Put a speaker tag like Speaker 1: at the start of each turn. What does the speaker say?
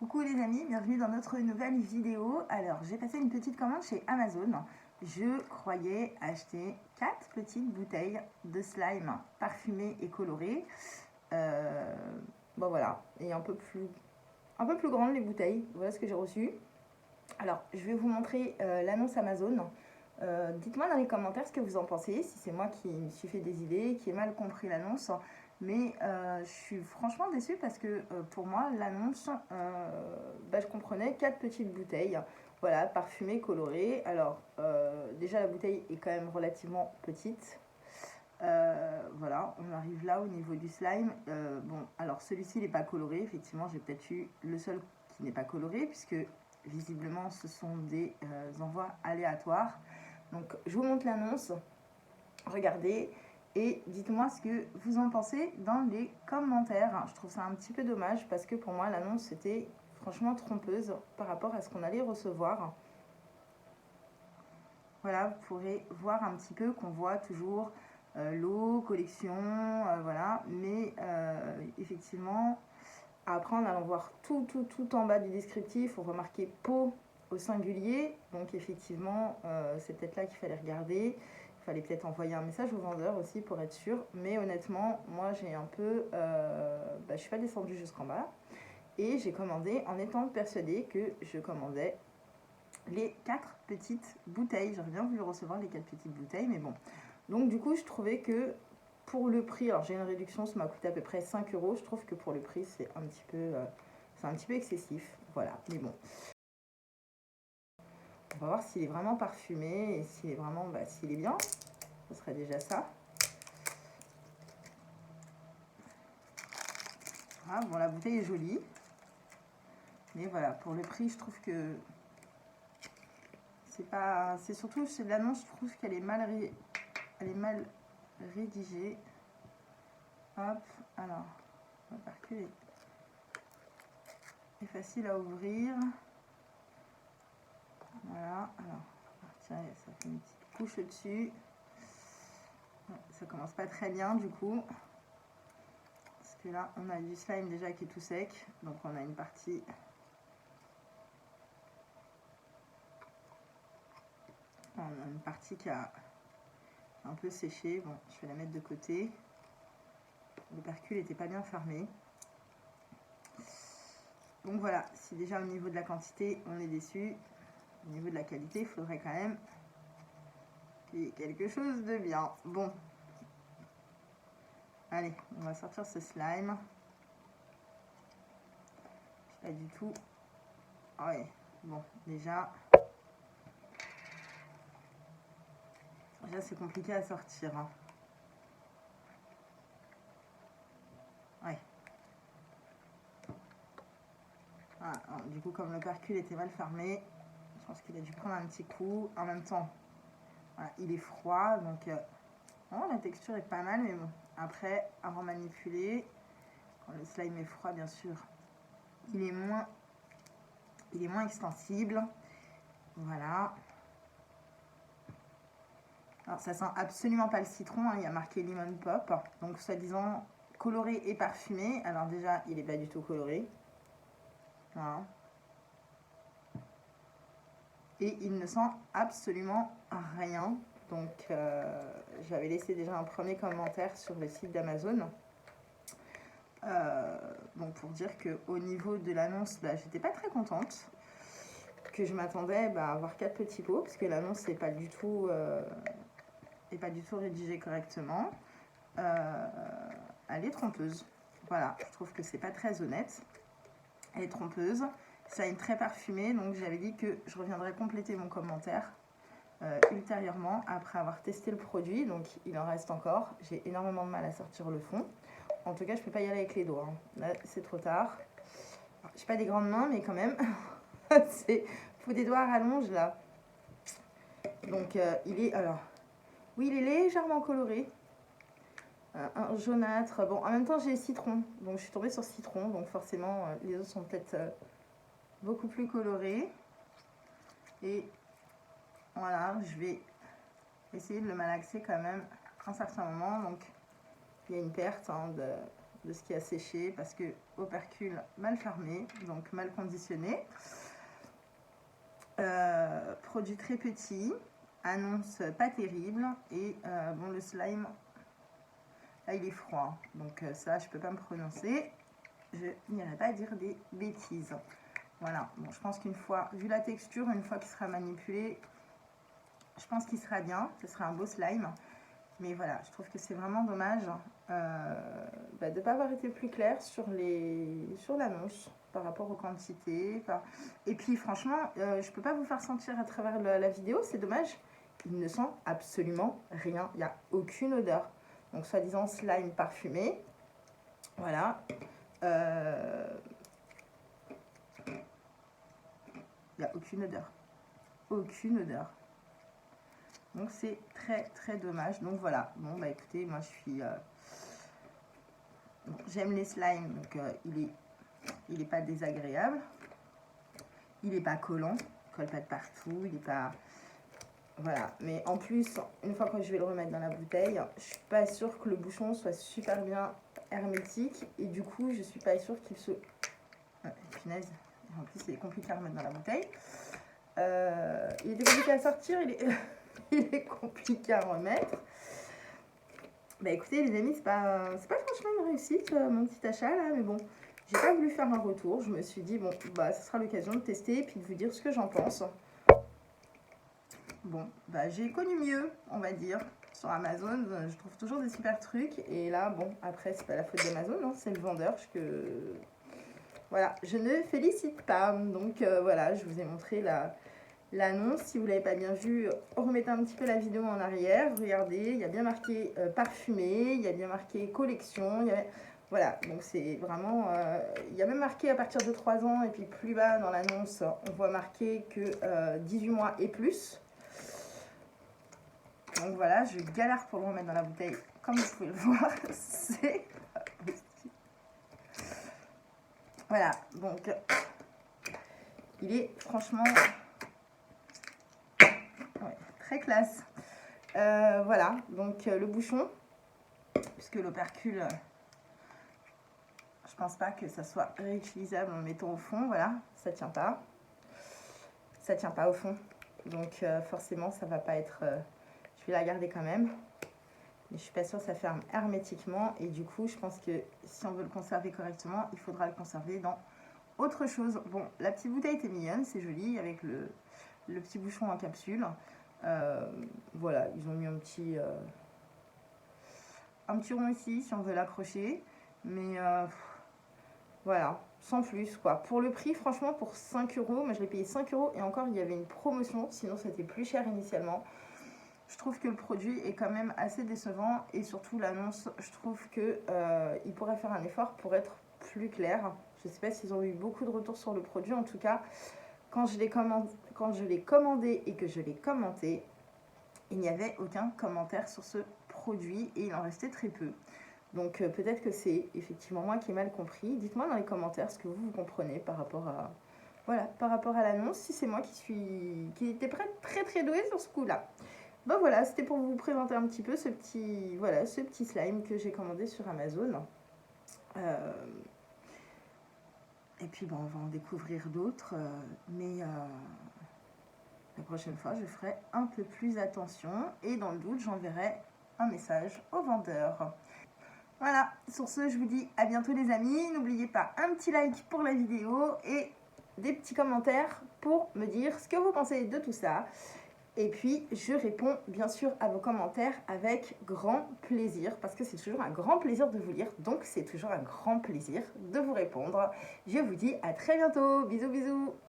Speaker 1: Coucou les amis, bienvenue dans notre nouvelle vidéo. Alors, j'ai passé une petite commande chez Amazon. Je croyais acheter 4 petites bouteilles de slime parfumées et colorées. Bon voilà, et un peu plus grandes les bouteilles. Voilà ce que j'ai reçu. Alors, je vais vous montrer l'annonce Amazon. Dites-moi dans les commentaires ce que vous en pensez, si c'est moi qui me suis fait des idées, qui ai mal compris l'annonce. Mais je suis franchement déçue parce que pour moi, l'annonce, je comprenais 4 petites bouteilles, voilà, parfumées, colorées. Alors, déjà, la bouteille est quand même relativement petite. Voilà, on arrive là au niveau du slime. Bon, alors celui-ci n'est pas coloré. Effectivement, j'ai peut-être eu le seul qui n'est pas coloré, puisque visiblement, ce sont des envois aléatoires. Donc, je vous montre l'annonce. Regardez et dites-moi ce que vous en pensez dans les commentaires. Je trouve ça un petit peu dommage parce que pour moi, l'annonce était franchement trompeuse par rapport à ce qu'on allait recevoir. Voilà, vous pourrez voir un petit peu qu'on voit toujours l'eau, collection, voilà. Mais effectivement, après en allant voir tout en bas du descriptif, on voit marqué pot au singulier. Donc effectivement, c'est peut-être là qu'il fallait regarder. Il fallait peut-être envoyer un message au vendeur aussi pour être sûr. Mais honnêtement, moi j'ai un peu... je ne suis pas descendue jusqu'en bas. Et j'ai commandé en étant persuadée que je commandais les 4 petites bouteilles. J'aurais bien voulu recevoir les 4 petites bouteilles, mais bon. Donc du coup, je trouvais que pour le prix, alors j'ai une réduction, ça m'a coûté à peu près 5 €. Je trouve que pour le prix, c'est un petit peu excessif. Voilà, mais bon. On va voir s'il est vraiment parfumé et s'il est vraiment, s'il est bien. Ce serait déjà ça. Ah, bon, la bouteille est jolie. Mais voilà, pour le prix, je trouve que c'est pas... C'est surtout, c'est de l'annonce, je trouve qu'elle est mal rédigée. Hop, alors, on va reculer. C'est facile à ouvrir. Voilà, alors, tiens, ça fait une petite couche au-dessus. Ça commence pas très bien du coup. Parce que là, on a du slime déjà qui est tout sec. Donc on a une partie... On a une partie qui a un peu séché. Bon, je vais la mettre de côté. Le percule n'était pas bien fermé. Donc voilà, si déjà au niveau de la quantité, on est déçu, au niveau de la qualité, il faudrait quand même qu'il y ait quelque chose de bien. Bon. Allez, on va sortir ce slime. Pas du tout. Ouais, bon, déjà c'est compliqué à sortir. Hein. Ouais. Ah, alors, du coup, comme le percule était mal fermé, je pense qu'il a dû prendre un petit coup. En même temps, voilà, il est froid, donc la texture est pas mal, mais bon. Après, avant manipuler, quand le slime est froid, bien sûr, il est moins extensible. Voilà. Alors, ça sent absolument pas le citron, hein, il y a marqué Lemon Pop, donc soi-disant coloré et parfumé. Alors déjà, il n'est pas du tout coloré. Voilà. Et il ne sent absolument rien. Donc j'avais laissé déjà un premier commentaire sur le site d'Amazon. Donc pour dire qu'au niveau de l'annonce, j'étais pas très contente. Que je m'attendais à avoir 4 petits pots, parce que l'annonce n'est pas du tout rédigée correctement. Elle est trompeuse. Voilà, je trouve que c'est pas très honnête. Elle est trompeuse. Ça a une très parfumée, donc j'avais dit que je reviendrai compléter mon commentaire ultérieurement après avoir testé le produit. Donc il en reste encore. J'ai énormément de mal à sortir le fond. En tout cas, je peux pas y aller avec les doigts. Hein. Là, c'est trop tard. J'ai pas des grandes mains, mais quand même, c'est faut des doigts à rallonge là. Donc il est oui, il est légèrement coloré. Un jaunâtre. Bon, en même temps, j'ai citron. Donc, je suis tombée sur citron. Donc, forcément, les autres sont peut-être beaucoup plus colorés. Et voilà, je vais essayer de le malaxer quand même un certain moment. Donc, il y a une perte de ce qui a séché parce que opercule mal fermé, donc mal conditionné. Produit très petit, annonce pas terrible et bon, le slime, là il est froid, donc ça je peux pas me prononcer, je n'irai pas dire des bêtises. Voilà, bon, je pense qu'une fois, vu la texture, une fois qu'il sera manipulé, je pense qu'il sera bien, ce sera un beau slime. Mais voilà, je trouve que c'est vraiment dommage de ne pas avoir été plus clair sur l'annonce par rapport aux quantités. Et puis franchement, je ne peux pas vous faire sentir à travers la vidéo, c'est dommage. Il ne sent absolument rien, il n'y a aucune odeur. Donc soi-disant slime parfumé, voilà. Il n'y a aucune odeur, aucune odeur. Donc c'est très très dommage. Donc voilà, bon bah écoutez, moi je suis... bon, j'aime les slimes, donc il est pas désagréable. Il est pas collant, il colle pas de partout, il est pas... Voilà, mais en plus, une fois que je vais le remettre dans la bouteille, je suis pas sûre que le bouchon soit super bien hermétique. Et du coup, je suis pas sûre qu'il se... Punaise, en plus il est compliqué à remettre dans la bouteille. Il était compliqué à sortir, il est compliqué à remettre. Bah écoutez les amis, c'est pas franchement une réussite mon petit achat là, mais bon, j'ai pas voulu faire un retour. Je me suis dit bon bah ce sera l'occasion de tester et puis de vous dire ce que j'en pense. Bon bah j'ai connu mieux, on va dire, sur Amazon. Je trouve toujours des super trucs et là bon après c'est pas la faute d'Amazon, hein, c'est le vendeur que voilà, je ne félicite pas. Donc voilà, je vous ai montré l'annonce. Si vous ne l'avez pas bien vu, remettez un petit peu la vidéo en arrière. Regardez, il y a bien marqué parfumé, il y a bien marqué collection. Voilà, donc c'est vraiment... il y a même marqué à partir de 3 ans. Et puis plus bas dans l'annonce, on voit marqué que 18 mois et plus. Donc voilà, je galère pour le remettre dans la bouteille. Comme vous pouvez le voir, c'est... Voilà, donc il est franchement... Ouais, très classe. Voilà, donc le bouchon, puisque l'opercule, je pense pas que ça soit réutilisable en le mettant au fond. Voilà, ça tient pas. Ça tient pas au fond. Donc forcément, ça va pas être... je vais la garder quand même. Mais je suis pas sûre que ça ferme hermétiquement. Et du coup, je pense que si on veut le conserver correctement, il faudra le conserver dans autre chose. Bon, la petite bouteille était mignonne, c'est joli, avec le petit bouchon en capsule. Voilà, ils ont mis un petit rond ici si on veut l'accrocher, mais voilà, sans plus quoi. Pour le prix, franchement, pour 5 €, moi je l'ai payé 5 € et encore il y avait une promotion, sinon c'était plus cher initialement. Je trouve que le produit est quand même assez décevant et surtout l'annonce, je trouve que il pourrait faire un effort pour être plus clair. Je sais pas s'ils ont eu beaucoup de retours sur le produit, en tout cas quand je l'ai commandé et que je l'ai commenté, il n'y avait aucun commentaire sur ce produit et il en restait très peu. Donc peut-être que c'est effectivement moi qui ai mal compris. Dites-moi dans les commentaires ce que vous comprenez par rapport à, voilà, par rapport à l'annonce, si c'est moi qui était très très douée sur ce coup-là. Bon voilà, c'était pour vous présenter un petit peu ce petit slime que j'ai commandé sur Amazon. Et puis bon, on va en découvrir d'autres, mais la prochaine fois, je ferai un peu plus attention et dans le doute, j'enverrai un message au vendeur. Voilà, sur ce, je vous dis à bientôt les amis. N'oubliez pas un petit like pour la vidéo et des petits commentaires pour me dire ce que vous pensez de tout ça. Et puis, je réponds bien sûr à vos commentaires avec grand plaisir parce que c'est toujours un grand plaisir de vous lire. Donc, c'est toujours un grand plaisir de vous répondre. Je vous dis à très bientôt. Bisous, bisous.